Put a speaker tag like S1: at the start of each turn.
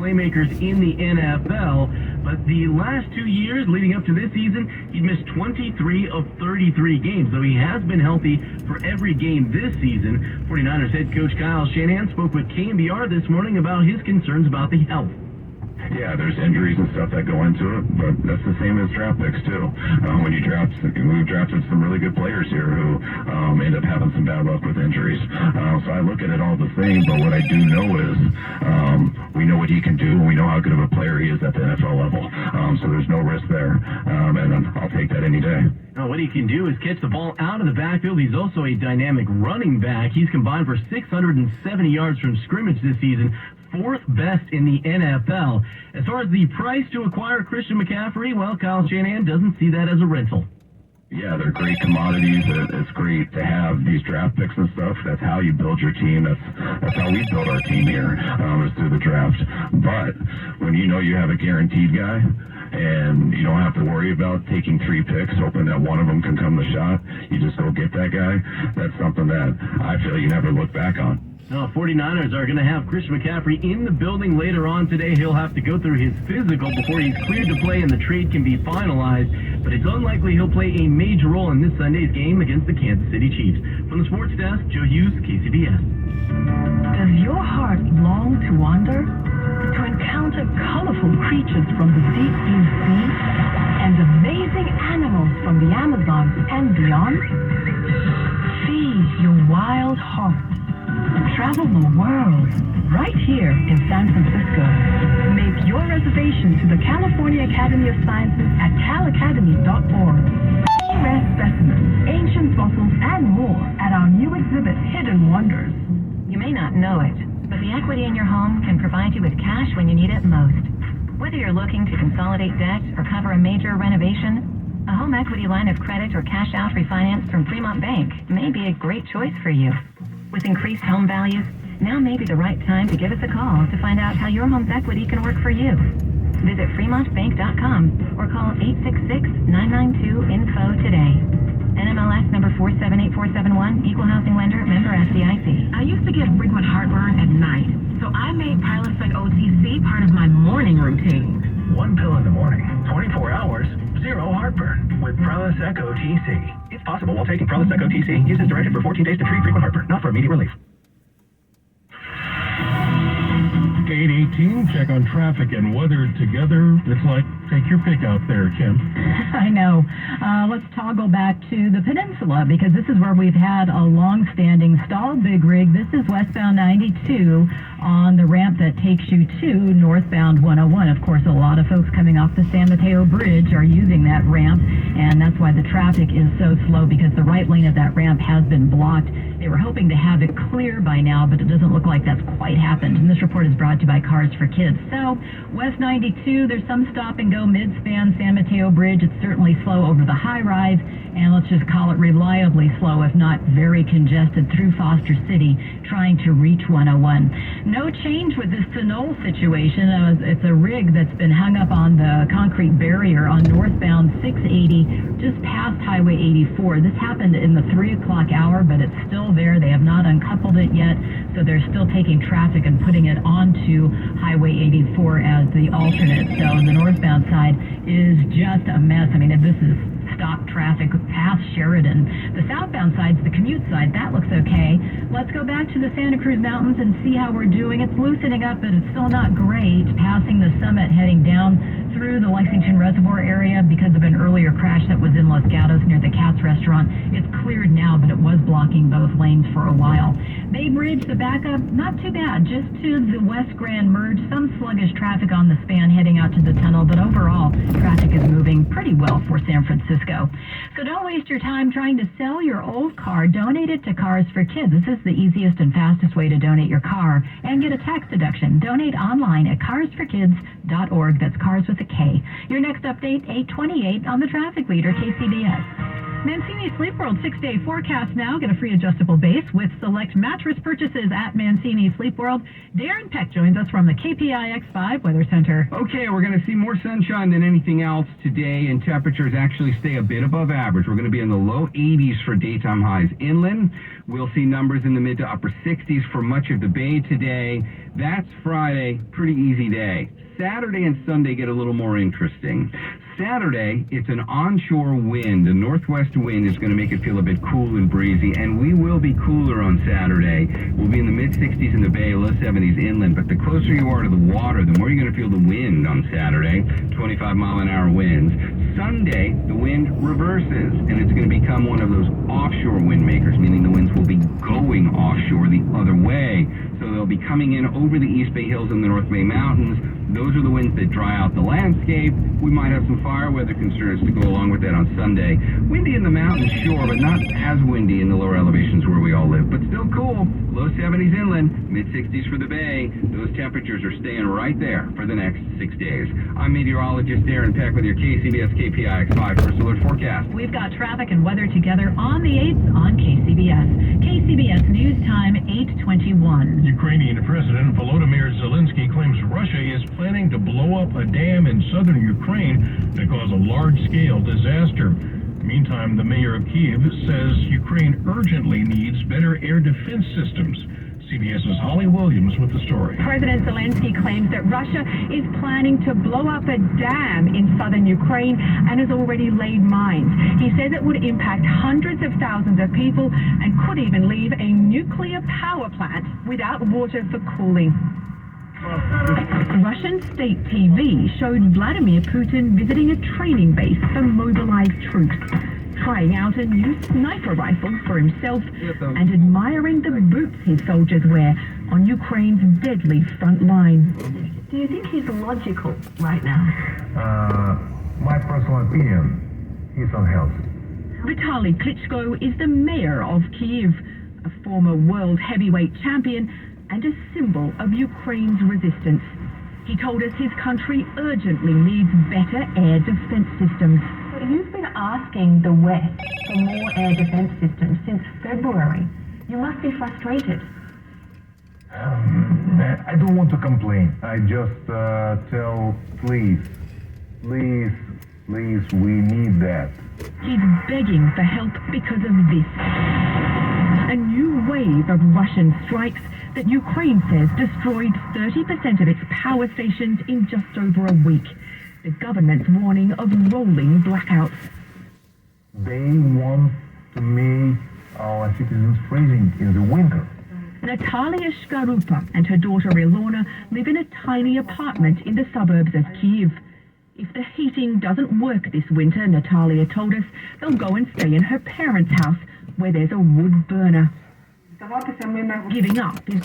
S1: playmakers in the NFL, but the last 2 years leading up to this season, he'd missed 23 of 33 games, though he has been healthy for every game this season. 49ers head coach Kyle Shanahan spoke with KNBR this morning about his concerns about the health.
S2: Yeah, there's injuries and stuff that go into it, but that's the same as draft picks too. We've drafted some really good players here who end up having some bad luck with injuries. So I look at it all the same, but what I do know is we know what he can do, and we know how good of a player he is at the NFL level. So there's no risk there, and I'll take that any day.
S1: Now, what he can do is catch the ball out of the backfield. He's also a dynamic running back. He's combined for 670 yards from scrimmage this season, fourth best in the NFL. As far as the price to acquire Christian McCaffrey, well, Kyle Shanahan doesn't see that as a rental.
S2: Yeah, they're great commodities. It's great to have these draft picks and stuff. That's how you build your team. That's how we build our team here, is through the draft. But when you know you have a guaranteed guy, and you don't have to worry about taking 3 picks, hoping that one of them can come the shot, you just go get that guy. That's something that I feel you never look back on.
S1: Now, 49ers are going to have Christian McCaffrey in the building later on today. He'll have to go through his physical before he's cleared to play and the trade can be finalized. But it's unlikely he'll play a major role in this Sunday's game against the Kansas City Chiefs. From the sports desk, Joe Hughes, KCBS.
S3: Does your heart long to wander? To encounter colorful creatures from the deep blue sea and amazing animals from the Amazon and beyond? Feed your wild heart. Travel the world right here in San Francisco. Make your reservation to the California Academy of Sciences at calacademy.org. Rare specimens, ancient fossils, and more at our new exhibit, Hidden Wonders.
S4: You may not know it, but the equity in your home can provide you with cash when you need it most. Whether you're looking to consolidate debt or cover a major renovation, a home equity line of credit or cash out refinance from Fremont Bank may be a great choice for you. With increased home values, now may be the right time to give us a call to find out how your home's equity can work for you. Visit fremontbank.com or call 866-992-INFO today. NMLS number 478471, Equal Housing Lender, member FDIC.
S3: I used to get frequent heartburn at night, so I made Prilosec OTC part of my morning routine.
S5: 1 pill in the morning, 24 hours, 0 heartburn with Prilosec OTC. If possible, while taking Prilosec OTC, use as directed for 14 days to treat frequent heartburn, not for immediate relief.
S6: 8:18, check on traffic and weather together. It's like, take your pick out there, Kim.
S7: I know. Let's toggle back to the peninsula because this is where we've had a long-standing stall, Big Rig. This is westbound 92 on the ramp that takes you to northbound 101. Of course, a lot of folks coming off the San Mateo Bridge are using that ramp, and that's why the traffic is so slow because the right lane of that ramp has been blocked. They were hoping to have it clear by now, but it doesn't look like that's quite happened. And this report is brought to you by Cars for Kids. So, West 92, there's some stop and go mid-span San Mateo Bridge. It's certainly slow over the high-rise, and let's just call it reliably slow, if not very congested, through Foster City, trying to reach 101. No change with this Sunol situation. It's a rig that's been hung up on the concrete barrier on northbound 680, just past Highway 84. This happened in the 3 o'clock hour, but it's still there. They have not uncoupled it yet, so they're still taking traffic and putting it onto Highway 84 as the alternate. So the northbound side is just a mess. I mean, this is stop traffic past Sheridan. The southbound side's the commute side. That looks okay. Let's go back to the Santa Cruz Mountains and see how we're doing. It's loosening up, but it's still not great. Passing the summit, heading down through the Lexington Reservoir area because of an earlier crash that was in Los Gatos near the Katz restaurant. It's cleared now, but it was blocking both lanes for a while. Bay Bridge, the backup, not too bad. Just to the West Grand Merge, some sluggish traffic on the span heading out to the tunnel, but overall, traffic is moving pretty well for San Francisco. So don't waste your time trying to sell your old car. Donate it to Cars for Kids. This is the easiest and fastest way to donate your car and get a tax deduction. Donate online at carsforkids.org. That's cars with a K. Your next update, 8:28 on the Traffic Leader, KCBS. Mancini Sleep World 6-day forecast now. Get a free adjustable base with select mattress purchases at Mancini Sleep World. Darren Peck joins us from the KPIX5 Weather Center.
S8: Okay, we're going to see more sunshine than anything else today, and temperatures actually stay a bit above average. We're going to be in the low 80s for daytime highs inland. We'll see numbers in the mid to upper 60s for much of the bay today. That's Friday, pretty easy day. Saturday and Sunday get a little more interesting. Saturday, it's an onshore wind. The northwest wind is going to make it feel a bit cool and breezy, and we will be cooler on Saturday. We'll be in the mid-60s in the bay, low 70s inland, but the closer you are to the water, the more you're going to feel the wind on Saturday, 25-mile-an-hour winds. Sunday, the wind reverses, and it's going to become one of those offshore wind makers, meaning the winds will be going offshore the other way. So they'll be coming in over the East Bay Hills and the North Bay Mountains. Those are the winds that dry out the landscape. We might have some fire weather concerns to go along with that on Sunday. Windy in the mountains, sure, but not as windy in the lower elevations where we all live. But still cool. Low 70s inland, mid-60s for the bay. Those temperatures are staying right there for the next 6 days. I'm meteorologist Darren Peck with your KCBS KPIX5 First Alert Forecast.
S7: We've got traffic and weather together on the 8th on KCBS. KCBS News Time 8:21.
S6: Ukrainian President Volodymyr Zelensky claims Russia is planning to blow up a dam in southern Ukraine to cause a large-scale disaster. Meantime, the mayor of Kyiv says Ukraine urgently needs better air defense systems. CBS's Holly Williams with the story.
S3: President Zelensky claims that Russia is planning to blow up a dam in southern Ukraine and has already laid mines. He says it would impact hundreds of thousands of people and could even leave a nuclear power plant without water for cooling. Russian state TV showed Vladimir Putin visiting a training base for mobilized troops, trying out a new sniper rifle for himself and admiring the boots his soldiers wear on Ukraine's deadly front line. Do you think he's logical right now?
S9: My personal opinion, he's unhealthy.
S3: Vitaly Klitschko is the mayor of Kyiv, a former world heavyweight champion and a symbol of Ukraine's resistance. He told us his country urgently needs better air defense systems. But you've been asking the West for more air defense systems since February. You must be frustrated.
S9: I don't want to complain. I just tell, please, we need that.
S3: He's begging for help because of this. A new wave of Russian strikes that Ukraine says destroyed 30% of its power stations in just over a week. The government's warning of rolling blackouts.
S9: They want to make our citizens freezing in the winter.
S3: Natalia Shkarupa and her daughter Ilona live in a tiny apartment in the suburbs of Kyiv. If the heating doesn't work this winter, Natalia told us, they'll go and stay in her parents' house, where there's a wood burner. Giving up is